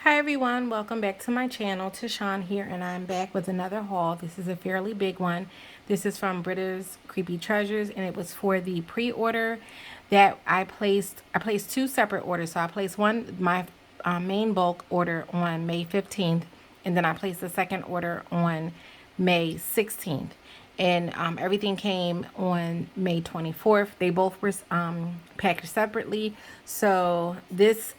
Hi everyone, welcome back to my channel. Tashawn here, and I'm back with another haul. This is a fairly big one. This is from Britta's Creepy Treasures, and it was for the pre-order that I placed. I placed two separate orders. So I placed my main bulk order on May 15th, and then I placed the second order on May 16th. And everything came on May 24th. They both were packaged separately. So this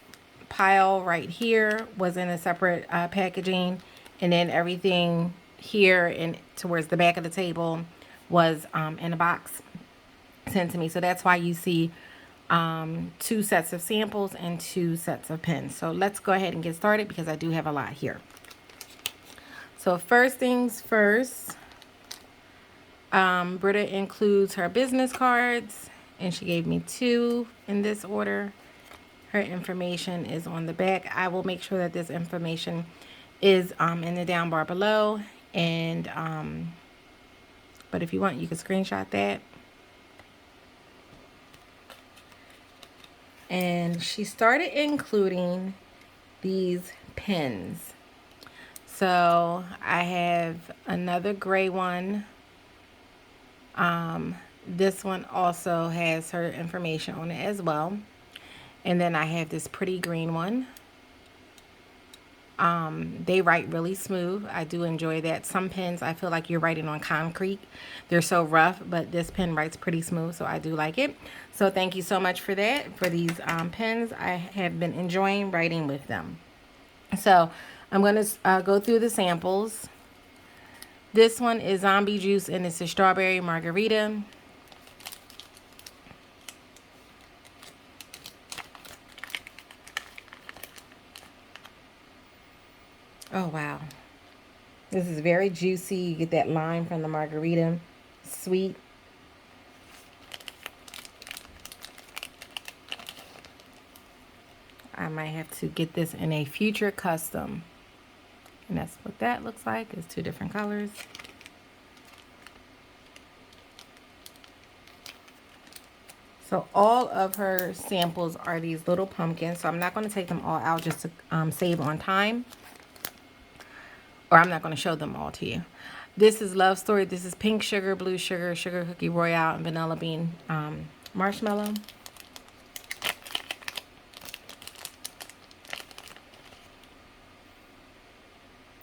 pile right here was in a separate packaging, and then everything here and towards the back of the table was in a box sent to me. So that's why you see two sets of samples and two sets of pins. So let's go ahead and get started because I do have a lot here. So first things first, Britta includes her business cards, and she gave me two in this order. Her information is on the back. I will make sure that this information is in the down bar below. And but if you want, you can screenshot that. And she started including these pins. So I have another gray one. This one also has her information on it as well. And then I have this pretty green one. They write really smooth. I do enjoy that. Some pens, I feel like you're writing on concrete. They're so rough, but this pen writes pretty smooth, so I do like it. So thank you so much for that, for these pens. I have been enjoying writing with them. So I'm going to go through the samples. This one is Zombie Juice, and it's a strawberry margarita. Oh, wow. This is very juicy. You get that lime from the margarita. Sweet. I might have to get this in a future custom. And that's what that looks like. It's two different colors. So all of her samples are these little pumpkins. So I'm not going to take them all out just to save on time. Or I'm not going to show them all to you. This is Love Story. This is pink sugar, blue sugar, sugar cookie royale, and vanilla bean marshmallow.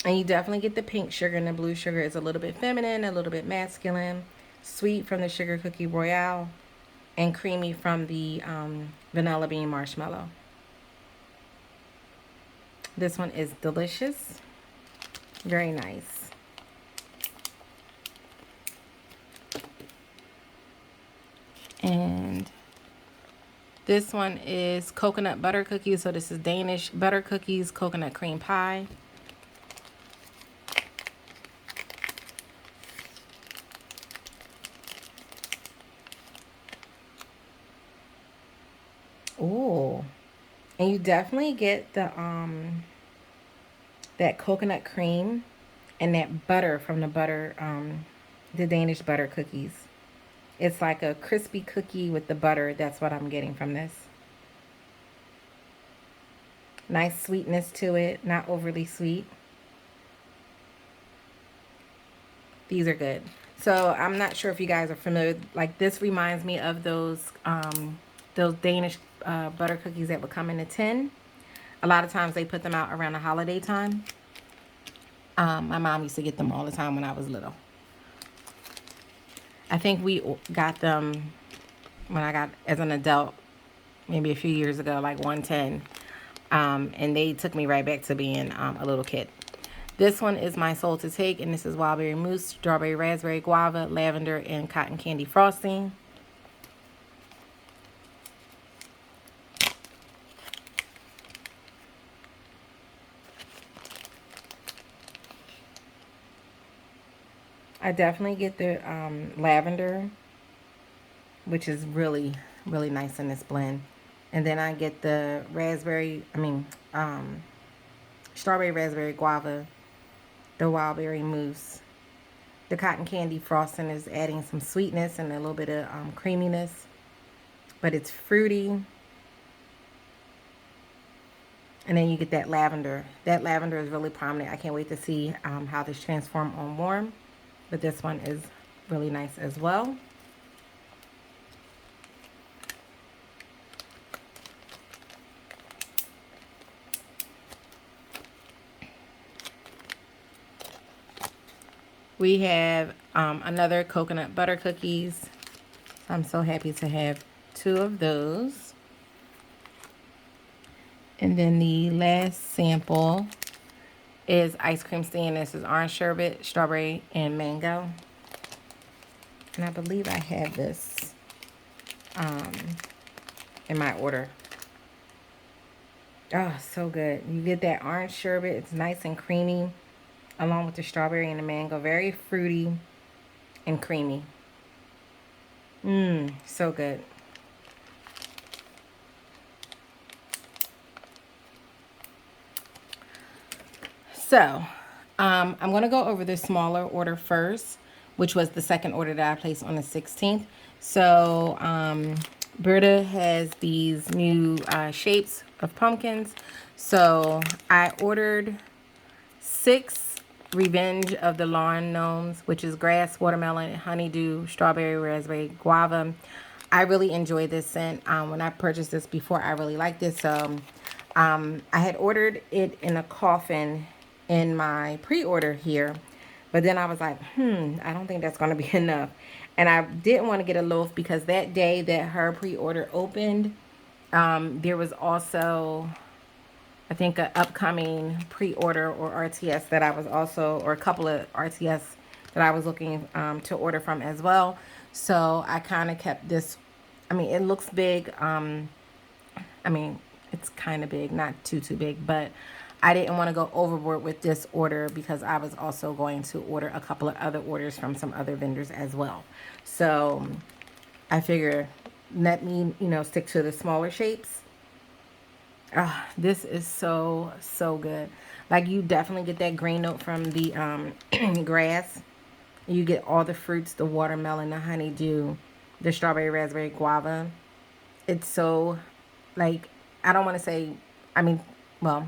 And you definitely get the pink sugar, and the blue sugar is a little bit feminine, a little bit masculine, sweet from the sugar cookie royale, and creamy from the vanilla bean marshmallow. This one is delicious. Very nice. And this one is coconut butter cookies. So this is Danish butter cookies, coconut cream pie. Oh, and you definitely get the that coconut cream and that butter from the Danish butter cookies. It's like a crispy cookie with the butter. That's what I'm getting from this. Nice sweetness to it, not overly sweet. These are good. So I'm not sure if you guys are familiar. Like, this reminds me of those Danish butter cookies that would come in a tin. A lot of times they put them out around the holiday time. My mom used to get them all the time when I was little. I think we got them when I got as an adult, maybe a few years ago, like 110. And they took me right back to being a little kid. This one is My Soul to Take, and this is wild berry mousse, strawberry, raspberry, guava, lavender, and cotton candy frosting. I definitely get the lavender, which is really, really nice in this blend. And then I get the strawberry, raspberry, guava, the wild berry mousse. The cotton candy frosting is adding some sweetness and a little bit of creaminess. But it's fruity. And then you get that lavender. That lavender is really prominent. I can't wait to see how this transforms on warm. But this one is really nice as well. We have another coconut butter cookies. I'm so happy to have 2 of those. And then the last sample is ice cream stand. This is orange sherbet, strawberry, and mango. And I believe I have this in my order. Oh, so good. You get that orange sherbet. It's nice and creamy, along with the strawberry and the mango. Very fruity and creamy. So good. So, I'm going to go over the smaller order first, which was the second order that I placed on the 16th. So, Britta has these new shapes of pumpkins. So, I ordered 6 Revenge of the Lawn Gnomes, which is grass, watermelon, honeydew, strawberry, raspberry, guava. I really enjoy this scent. When I purchased this before, I really liked this. So, I had ordered it in a coffin in my pre-order here, but then I was like, I don't think that's going to be enough. And I didn't want to get a loaf because that day that her pre-order opened, there was also, I think, an upcoming pre-order or RTS that I was also, or a couple of RTS that I was looking to order from as well. So I kind of kept this. I mean, it looks big. I mean, it's kind of big, not too big, but I didn't want to go overboard with this order because I was also going to order a couple of other orders from some other vendors as well. So I figure let me, stick to the smaller shapes. This is so good. Like, you definitely get that green note from the grass. You get all the fruits, the watermelon, the honeydew, the strawberry, raspberry, guava. It's so, like, I don't want to say, I mean, well,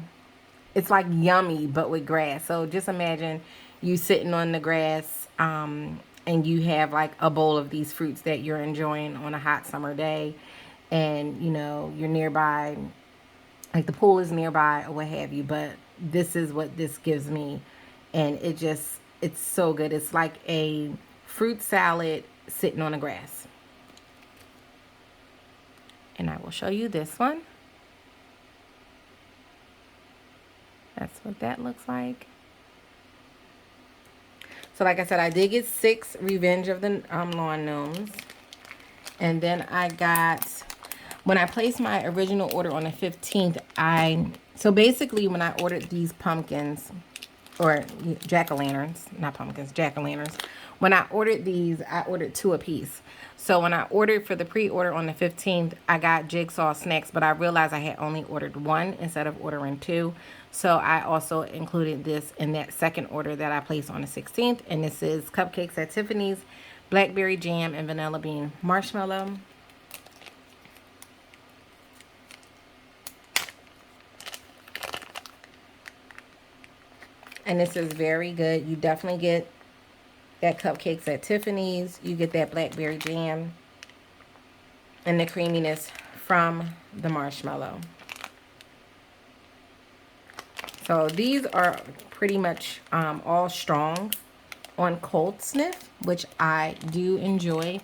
it's like yummy, but with grass. So just imagine you sitting on the grass and you have like a bowl of these fruits that you're enjoying on a hot summer day. And, you're nearby, like the pool is nearby or what have you. But this is what this gives me. And it's so good. It's like a fruit salad sitting on the grass. And I will show you this one. That's what that looks like. So like I said, I did get 6 Revenge of the Lawn Gnomes. And then I got, when I placed my original order on the 15th, so basically when I ordered these pumpkins, or jack-o'-lanterns, not pumpkins, jack-o'-lanterns. When I ordered these, I ordered 2 apiece. So when I ordered for the pre-order on the 15th, I got jigsaw snacks, but I realized I had only ordered 1 instead of ordering 2. So I also included this in that second order that I placed on the 16th. And this is cupcakes at Tiffany's, blackberry jam, and vanilla bean marshmallow. And this is very good. You definitely get that cupcakes at Tiffany's. You get that blackberry jam and the creaminess from the marshmallow. So these are pretty much all strong on cold sniff, which I do enjoy.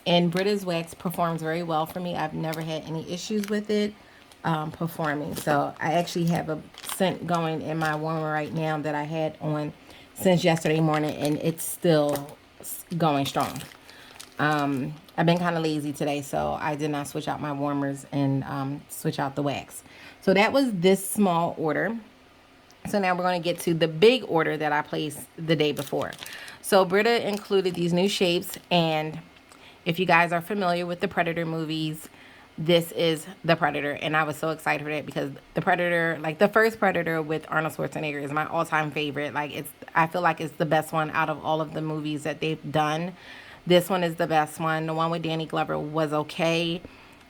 And Britta's wax performs very well for me. I've never had any issues with it performing. So I actually have a scent going in my warmer right now that I had on since yesterday morning, and it's still going strong. I've been kind of lazy today, so I did not switch out my warmers and switch out the wax. So that was this small order. So now we're going to get to the big order that I placed the day before. So Britta included these new shapes, and if you guys are familiar with the Predator movies, this is the Predator, and I was so excited for that because the Predator, like the first Predator with Arnold Schwarzenegger, is my all-time favorite. Like, I feel like it's the best one out of all of the movies that they've done. This one is the best one. The one with Danny Glover was okay,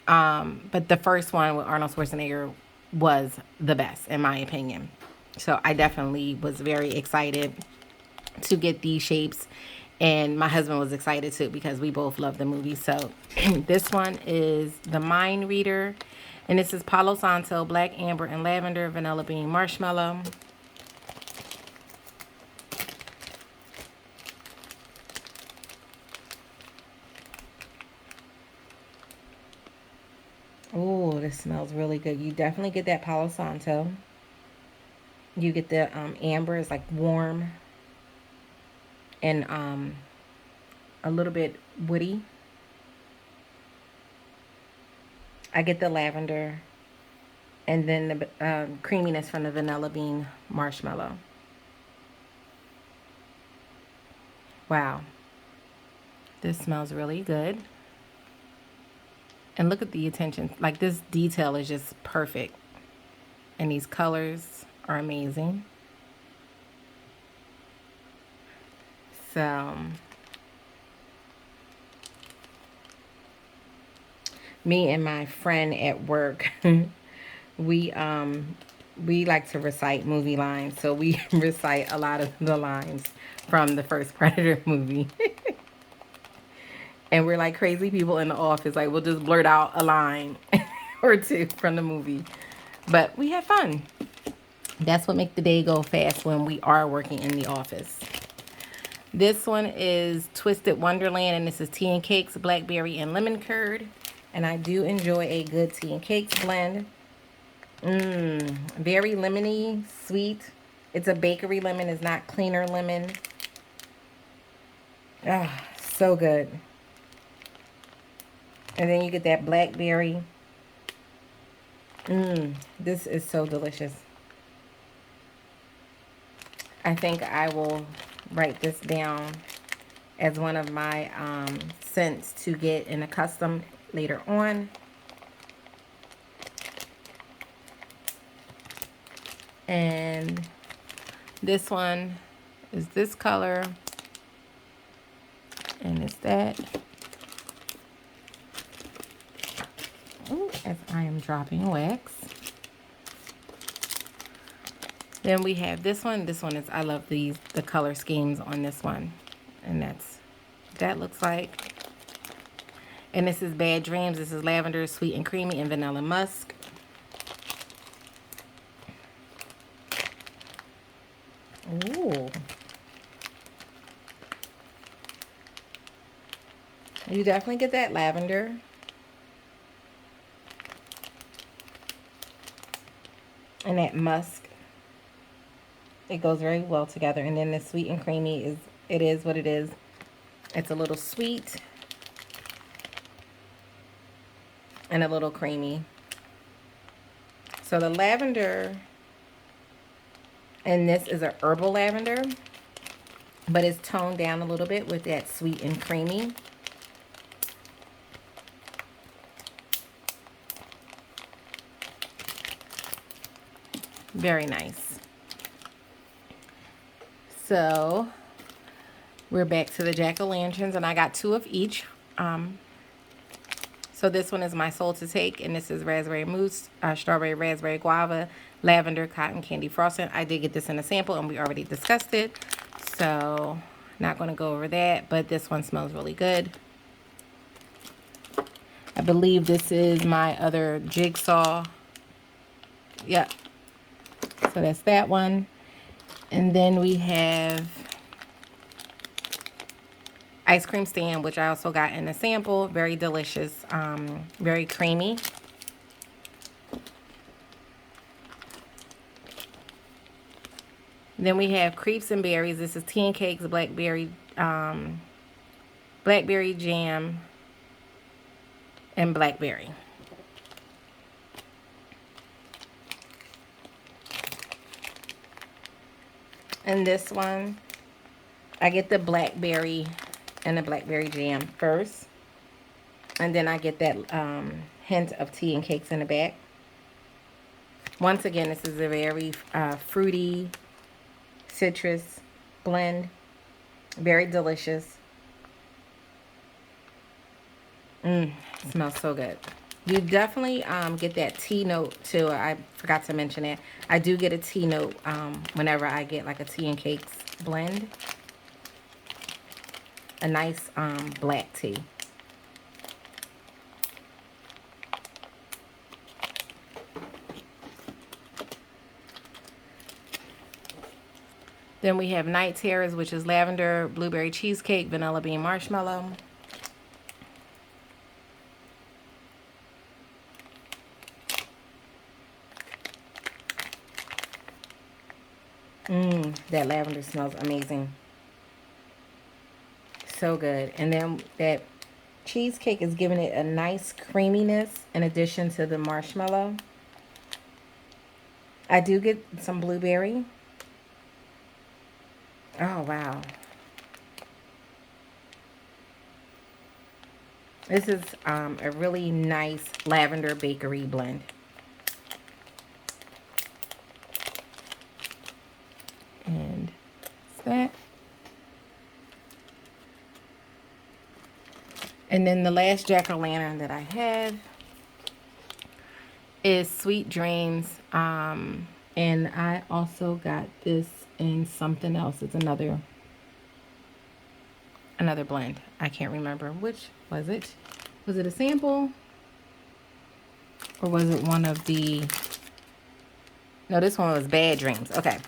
but the first one with Arnold Schwarzenegger was the best in my opinion. So I definitely was very excited to get these shapes, and my husband was excited too because we both love the movie. So this one is the Mind Reader, and this is Palo Santo, Black Amber and Lavender, Vanilla Bean, Marshmallow. Oh, this smells really good. You definitely get that Palo Santo. You get the amber is like warm and a little bit woody. I get the lavender, and then the creaminess from the vanilla bean marshmallow. Wow, this smells really good. And look at the attention. Like, this detail is just perfect. And these colors are amazing. So, me and my friend at work, we like to recite movie lines. So we recite a lot of the lines from the first Predator movie. And we're like crazy people in the office. Like, we'll just blurt out a line or two from the movie. But we have fun. That's what makes the day go fast when we are working in the office. This one is Twisted Wonderland, and this is tea and cakes, blackberry and lemon curd. And I do enjoy a good tea and cakes blend. Very lemony, sweet. It's a bakery lemon. It's not cleaner lemon. Ah, so good. And then you get that blackberry. This is so delicious. I think I will write this down as one of my scents to get in a custom later on. And this one is this color, and it's that. Ooh, as I am dropping wax. Then we have this one. This one is, I love the color schemes on this one. And that's what that looks like. And this is Bad Dreams. This is lavender, sweet and creamy, and vanilla musk. Ooh. You definitely get that lavender. And that musk. It goes very well together. And then the sweet and creamy it is what it is. It's a little sweet and a little creamy. So the lavender, and this is a herbal lavender, but it's toned down a little bit with that sweet and creamy. Very nice. So we're back to the jack-o'-lanterns, and I got 2 of each. So this one is My Soul to Take, and this is raspberry mousse, strawberry, raspberry, guava, lavender, cotton candy frosting. I did get this in a sample, and we already discussed it, so not going to go over that, but this one smells really good. I believe this is my other jigsaw. Yep. So that's that one. And then we have ice cream stand, which I also got in a sample. Very delicious, very creamy. Then we have Creeps and Berries. This is tea and cakes, blackberry jam, and blackberry. And this one, I get the blackberry and the blackberry jam first. And then I get that hint of tea and cakes in the back. Once again, this is a very fruity citrus blend. Very delicious. It smells so good. You definitely get that tea note too. I forgot to mention that. I do get a tea note whenever I get like a tea and cakes blend. A nice black tea. Then we have Night Terrors, which is lavender, blueberry cheesecake, vanilla bean marshmallow. That lavender smells amazing. So good. And then that cheesecake is giving it a nice creaminess in addition to the marshmallow. I do get some blueberry. Oh, wow. This is a really nice lavender bakery blend. And that. And then the last jack-o'-lantern that I have is Sweet Dreams. And I also got this in something else. It's another blend. I can't remember. Which was it? Was it a sample? Or was it one of the... No, this one was Bad Dreams. Okay.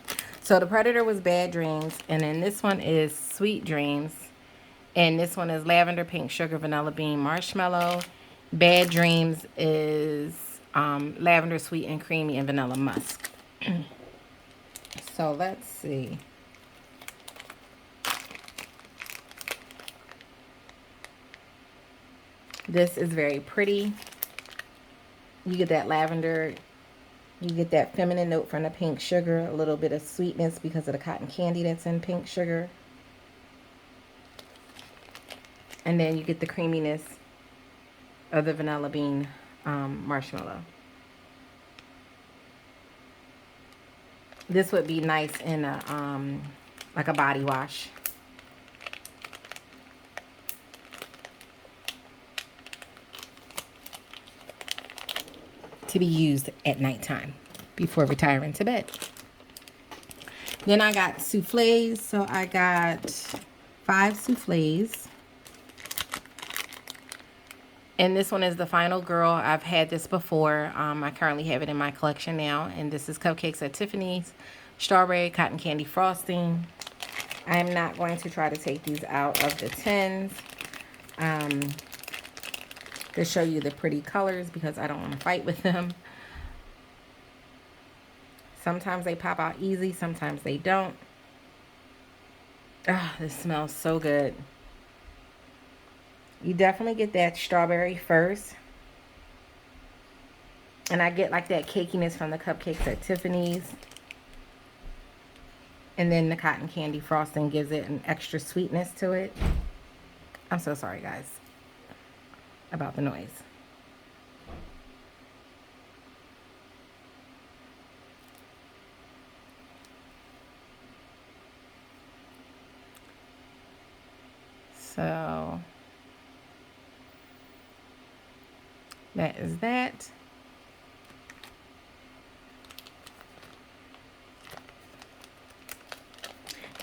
So the Predator was Bad Dreams. And then this one is Sweet Dreams. And this one is lavender, pink sugar, vanilla bean, marshmallow. Bad Dreams is lavender, sweet and creamy, and vanilla musk. So let's see. This is very pretty. You get that lavender. You get that feminine note from the pink sugar. A little bit of sweetness because of the cotton candy that's in pink sugar. And then you get the creaminess of the vanilla bean marshmallow. This would be nice in a like a body wash. To be used at nighttime before retiring to bed. Then I got souffles. So I got 5 souffles. And this one is the Final Girl. I've had this before. I currently have it in my collection now. And this is Cupcakes at Tiffany's. Strawberry cotton candy frosting. I am not going to try to take these out of the tins to show you the pretty colors because I don't want to fight with them. Sometimes they pop out easy. Sometimes they don't. Ah, this smells so good. You definitely get that strawberry first. And I get like that cakiness from the Cupcakes at Tiffany's. And then the cotton candy frosting gives it an extra sweetness to it. I'm so sorry, guys, about the noise. So that is that.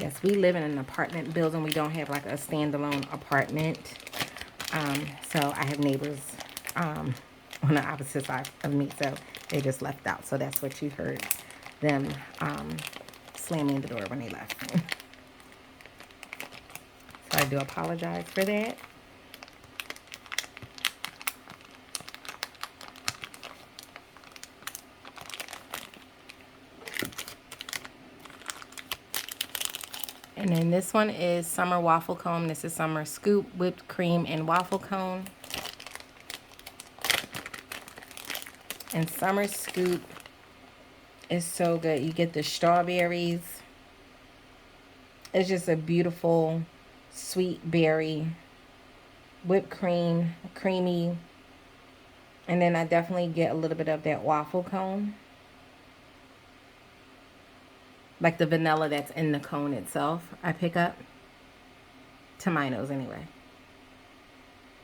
Yes, we live in an apartment building. We don't have like a standalone apartment. So I have neighbors on the opposite side of me. So they just left out. So that's what you heard them slamming the door when they left. So I do apologize for that. And then this one is Summer Waffle Cone. This is Summer Scoop, whipped cream, and waffle cone. And Summer Scoop is so good. You get the strawberries. It's just a beautiful sweet berry, whipped cream, creamy. And then I definitely get a little bit of that waffle cone. Like the vanilla that's in the cone itself, I pick up. To my nose anyway.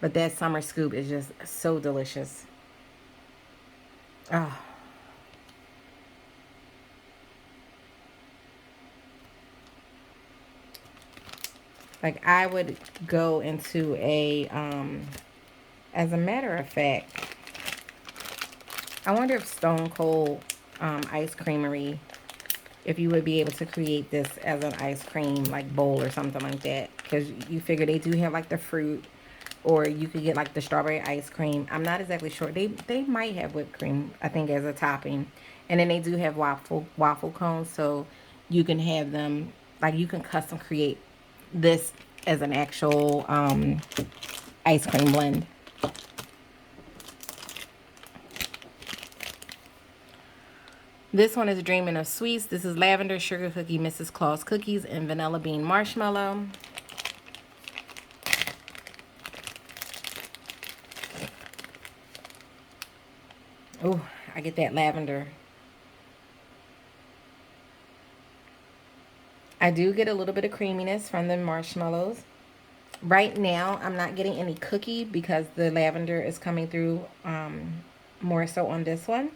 But that Summer Scoop is just so delicious. Oh, like I would go into a, as a matter of fact, I wonder if Stone Cold Ice Creamery, if you would be able to create this as an ice cream like bowl or something like that. Because you figure they do have like the fruit, or you could get like the strawberry ice cream. I'm not exactly sure. They might have whipped cream, I think, as a topping. And then they do have waffle cones, so you can have them, like you can custom create this as an actual ice cream blend. This one is Dreaming of Sweets. This is lavender, sugar cookie, Mrs. Claus cookies, and vanilla bean marshmallow. Oh, I get that lavender. I do get a little bit of creaminess from the marshmallows. Right now, I'm not getting any cookie because the lavender is coming through more so on this one.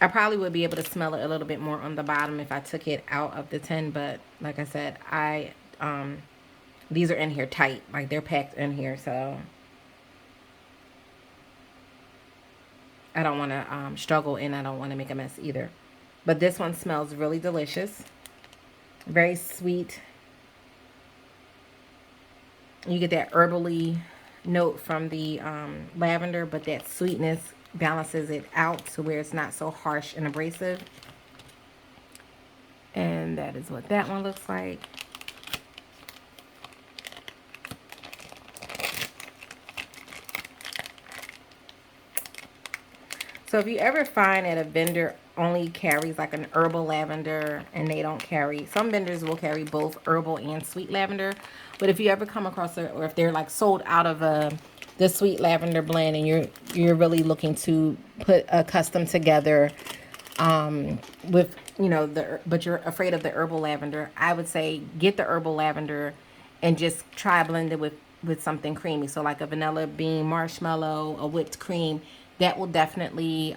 I probably would be able to smell it a little bit more on the bottom if I took it out of the tin, but like I said, these are in here tight, like they're packed in here, so I don't want to struggle, and I don't want to make a mess either. But this one smells really delicious, very sweet. You get that herbally note from the lavender, but that sweetness balances it out to where it's not so harsh and abrasive. And that is what that one looks like. So if you ever find that a vendor only carries like an herbal lavender and they don't carry, some vendors will carry both herbal and sweet lavender. But if you ever come across it, or if they're like sold out of the sweet lavender blend, and you're really looking to put a custom together with, you know, but you're afraid of the herbal lavender, I would say get the herbal lavender and just try blend it with something creamy. So like a vanilla bean marshmallow, a whipped cream, that will definitely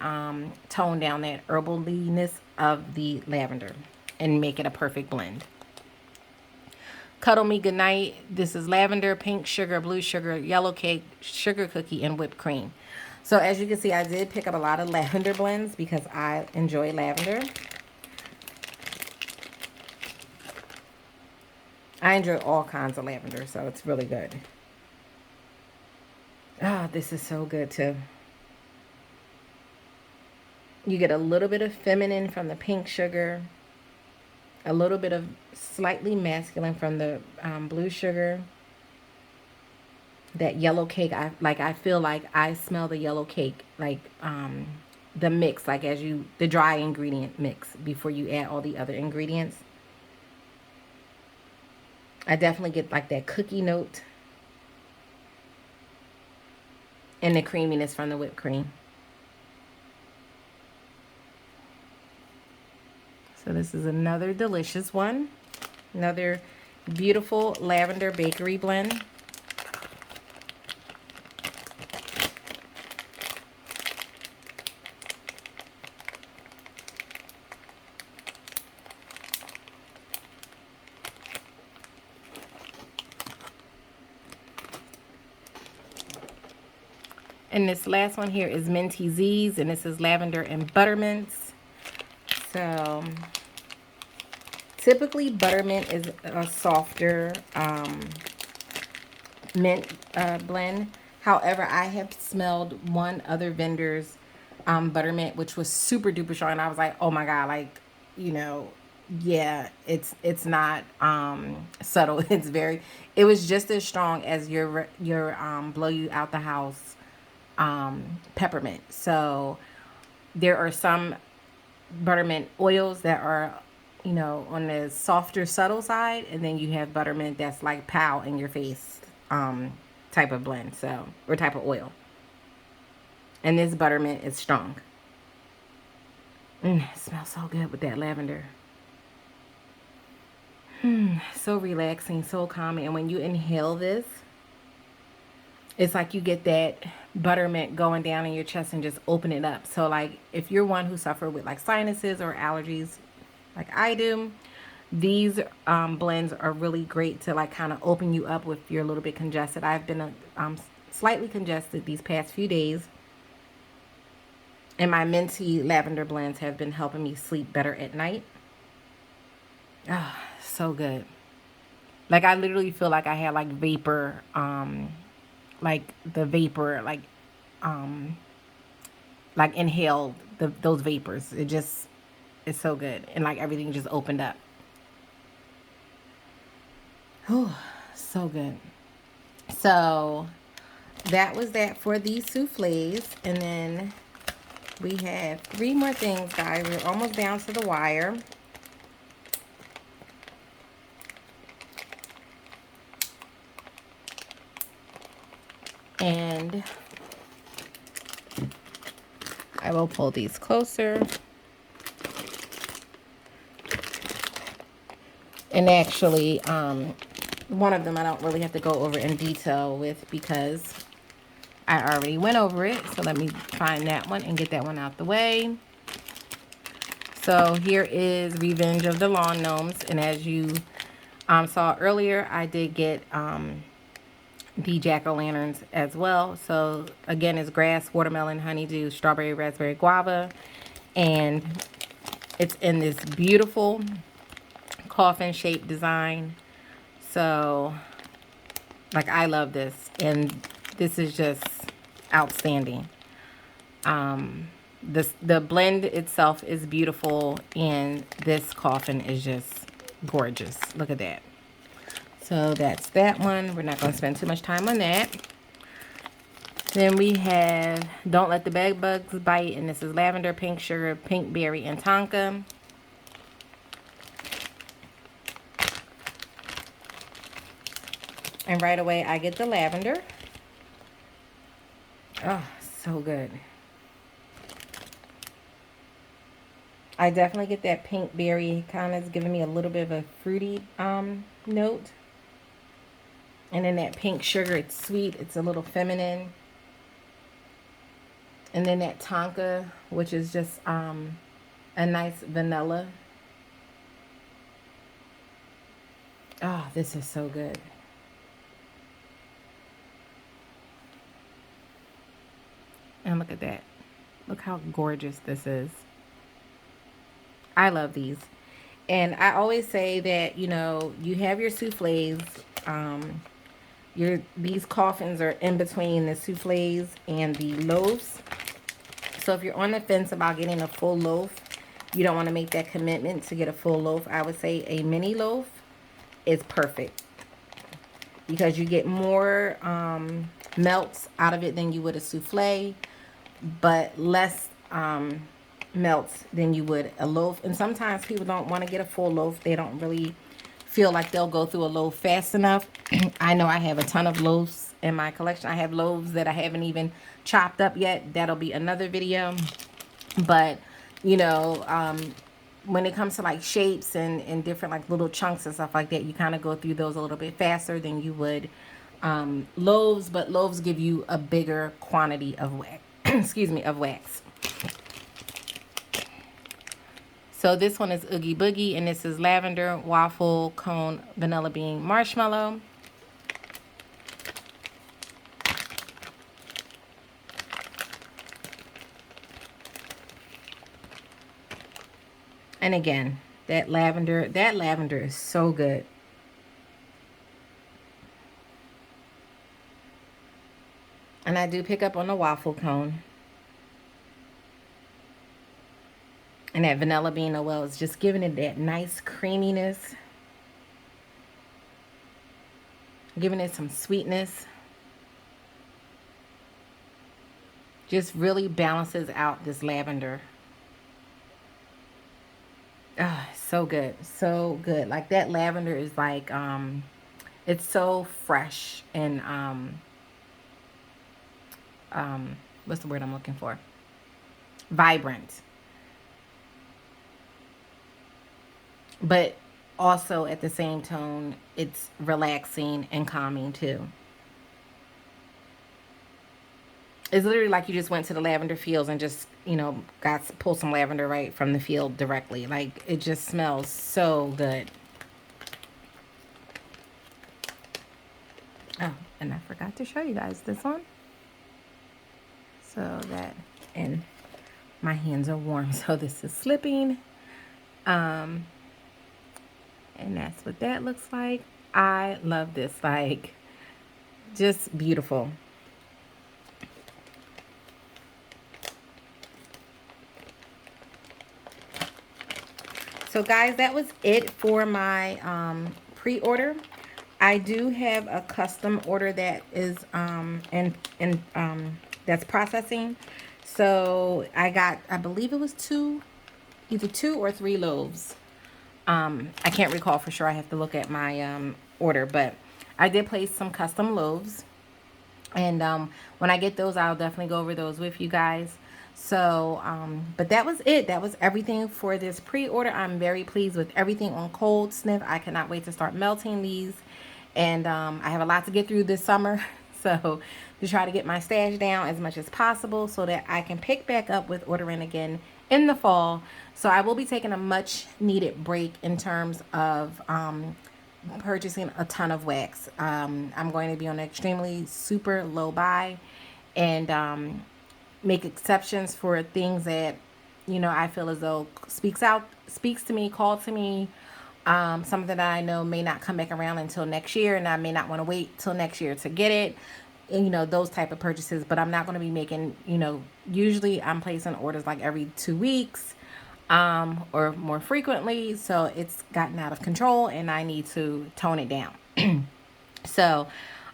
tone down that herbaliness of the lavender and make it a perfect blend. Cuddle Me Goodnight. This is lavender, pink sugar, blue sugar, yellow cake, sugar cookie, and whipped cream. So as you can see, I did pick up a lot of lavender blends because I enjoy lavender. I enjoy all kinds of lavender, so it's really good. Ah, this is so good too. You get a little bit of feminine from the pink sugar, a little bit of slightly masculine from the blue sugar. That yellow cake, I feel like I smell the yellow cake, like the mix, like as you, the dry ingredient mix before you add all the other ingredients. I definitely get like that cookie note and the creaminess from the whipped cream. So this is another delicious one. Another beautiful lavender bakery blend. And this last one here is Minty Z's, and this is lavender and buttermints. So typically buttermint is a softer mint blend. However, I have smelled one other vendor's buttermint, which was super duper strong. And I was like, oh my God, like, you know, yeah, it's not subtle. It's very, it was just as strong as your blow you out the house peppermint. So there are some buttermint oils that are, you know, on the softer, subtle side, and then you have buttermint that's like pow in your face type of blend, so, or type of oil. And this buttermint is strong. It smells so good with that lavender. So relaxing, so calming. And when you inhale this, it's like you get that buttermint going down in your chest and just open it up. So like if you're one who suffer with like sinuses or allergies like I do, these blends are really great to like kind of open you up if you're a little bit congested. I've been slightly congested these past few days, and my minty lavender blends have been helping me sleep better at night. Ah, so good. Like I literally feel like I had like vapor, like the vapor, um, like inhaled those vapors. It just is so good, and like everything just opened up. Whew, so good. So that was that for these souffles, and then we have 3 more things, guys. We're almost down to the wire. And I will pull these closer. And actually, one of them I don't really have to go over in detail with because I already went over it. So let me find that one and get that one out the way. So here is Revenge of the Lawn Gnomes. And as you saw earlier, I did get the jack-o'-lanterns as well. So again, it's grass, watermelon, honeydew, strawberry, raspberry, guava. And it's in this beautiful coffin shaped design. So like I love this, and this is just outstanding. The blend itself is beautiful, and this coffin is just gorgeous. Look at that. So that's that one. We're not going to spend too much time on that. Then we have Don't Let the Bed Bugs Bite, and this is lavender, pink sugar, pink berry, and tonka. And right away, I get the lavender. Oh, so good. I definitely get that pink berry. Kind of is giving me a little bit of a fruity note. And then that pink sugar, it's sweet. It's a little feminine. And then that tonka, which is just a nice vanilla. Oh, this is so good. And look at that. Look how gorgeous this is. I love these. And I always say that, you know, you have your souffles. These coffins are in between the souffles and the loaves. So if you're on the fence about getting a full loaf, you don't want to make that commitment to get a full loaf, I would say a mini loaf is perfect. Because you get more melts out of it than you would a souffle, but less melts than you would a loaf. And sometimes people don't want to get a full loaf. They don't really feel like they'll go through a loaf fast enough. I know I have a ton of loaves in my collection. I have loaves that I haven't even chopped up yet. That'll be another video. But, you know, when it comes to like shapes and different like little chunks and stuff like that, you kind of go through those a little bit faster than you would loaves. But loaves give you a bigger quantity of wax. Excuse me, of wax. So this one is Oogie Boogie, and this is lavender, waffle, cone, vanilla bean, marshmallow. And again, that lavender is so good. And I do pick up on the waffle cone. And that vanilla bean, oh well, is just giving it that nice creaminess. Giving it some sweetness. Just really balances out this lavender. Ah, so good. So good. Like that lavender is like, it's so fresh and, what's the word I'm looking for? Vibrant. But also at the same tone, it's relaxing and calming too. It's literally like you just went to the lavender fields and just, you know, pulled some lavender right from the field directly. Like, it just smells so good. Oh, and I forgot to show you guys this one. So that, and my hands are warm, so this is slipping. And that's what that looks like. I love this, like, just beautiful. So guys, that was it for my pre-order. I do have a custom order that is that's processing. So I got, I believe it was either 2 or 3 loaves. I can't recall for sure. I have to look at my order, but I did place some custom loaves. And when I get those, I'll definitely go over those with you guys. So, but that was it. That was everything for this pre-order. I'm very pleased with everything on Cold Sniff. I cannot wait to start melting these. And I have a lot to get through this summer. So, to try to get my stash down as much as possible so that I can pick back up with ordering again in the fall. So, I will be taking a much needed break in terms of purchasing a ton of wax. I'm going to be on an extremely super low buy and make exceptions for things that, you know, I feel as though speaks to me, called to me. Something that I know may not come back around until next year, and I may not want to wait till next year to get it. And, you know, those type of purchases. But I'm not going to be making, you know, usually I'm placing orders like every 2 weeks. Or more frequently, so it's gotten out of control and I need to tone it down. So,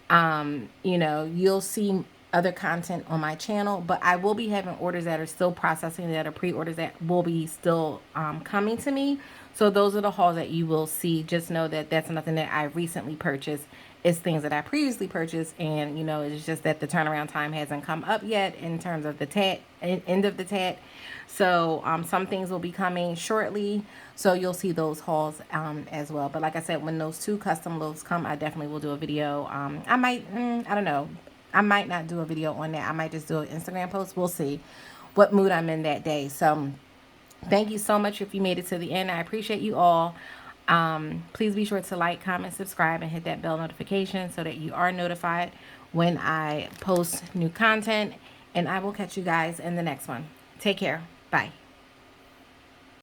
you know, you'll see other content on my channel, but I will be having orders that are still processing, that are pre-orders that will be still coming to me. So those are the hauls that you will see. Just know that that's nothing that I recently purchased. It's things that I previously purchased, and you know, it's just that the turnaround time hasn't come up yet in terms of the end of the tat. So some things will be coming shortly, so you'll see those hauls as well. But like I said, when those 2 custom loaves come, I definitely will do a video. I might, I don't know, I might not do a video on that. I might just do an Instagram post. We'll see what mood I'm in that day. So thank you so much if you made it to the end. I appreciate you all. Please be sure to like, comment, subscribe, and hit that bell notification so that you are notified when I post new content. And I will catch you guys in the next one. Take care. Bye.